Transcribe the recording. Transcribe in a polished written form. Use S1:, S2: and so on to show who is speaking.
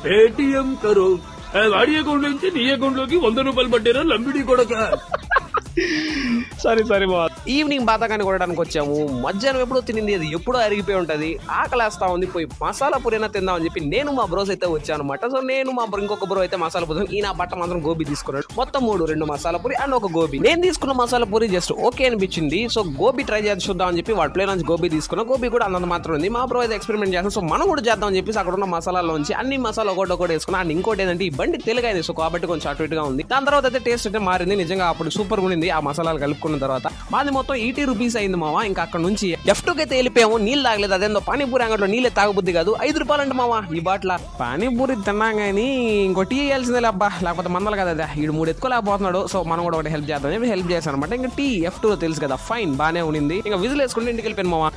S1: Paytm కరో వాడి account నుంచి నీ అకౌంట్ లోకి 100 రూపాయలు పట్టారా లంబిడి కొడక.
S2: సరే మా ఈవినింగ్ బాతకాన్ని కొట్టడానికి వచ్చాము. మధ్యాహ్నం ఎప్పుడో తినింది అది ఎప్పుడో అరిగిపోయి ఉంటది. ఆకలేస్తా ఉంది, పోయి మసాలా పూరైనా తిందామని చెప్పి నేను మా బ్రోస్ అయితే వచ్చాను అనమాట. సో నేను మా ఇంకొక బ్రో అయితే మసాలా పూరి, ఈయన బట్ట మాత్రం గోబీ తీసుకున్నాడు. మొత్తం 2 మసాలా పూరి అండ్ ఒక గోబీ. నేను తీసుకున్న మసాలా పూరి జస్ట్ ఓకే అనిపించింది. సో గోబీ ట్రై చేసి చూద్దాం అని చెప్పి వాడు ప్లేన్ నుంచి గోబీ తీసుకున్నా. గోబీ కూడా అంత మాత్రం ఉంది. మా బ్రో అయితే ఎక్స్పెరిమెంట్ చేస్తాం. సో మనం కూడా చేద్దాం అని చెప్పి అక్కడ ఉన్న మసాలాలోంచి అన్ని మసాలా ఒకటి వేసుకున్నా. అండ్ ఇంకోటి ఏంటంటే ఈ బండి తెలుగైంది, సో కాబట్టి కొంచెం అటు ఇటుగా ఉంది. దాని తర్వాత అయితే టేస్ట్ అయితే మారింది. నిజంగా అప్పుడు సూపర్ గా ఉంది. ఆ మసాలాలు కలుపుకున్న తర్వాత మాది మొత్తం 80 రూపీస్ అయింది మావా. ఇంకా అక్కడ నుంచి F2 అయితే వెళ్ళిపోయాము. నీళ్ళు తాగలేదు. అదేందో పానీపూరి అంగట్లో నీళ్ళే తాగబుద్ది కాదు. 5 రూపాయలు అంటే మావా ఈ బాట్ల. పానీపూరి తిన్నాం కానీ ఇంకో టీ వేయాల్సిందే అబ్బా, లేకపోతే మందలు కదా. ఈడు 3 ఎత్తుకోలేకపోతున్నాడు. సో మనం కూడా ఒకటి హెల్ప్ చేద్దాం చెప్పి హెల్ప్ చేశాను అనమాట. ఇంకా టీ F2 తెలుసు కదా, ఫైన్ బానే ఉండింది. ఇంకా విజిల్ వేసుకుంటే ఇంటికి వెళ్ళిపోయాను మావా.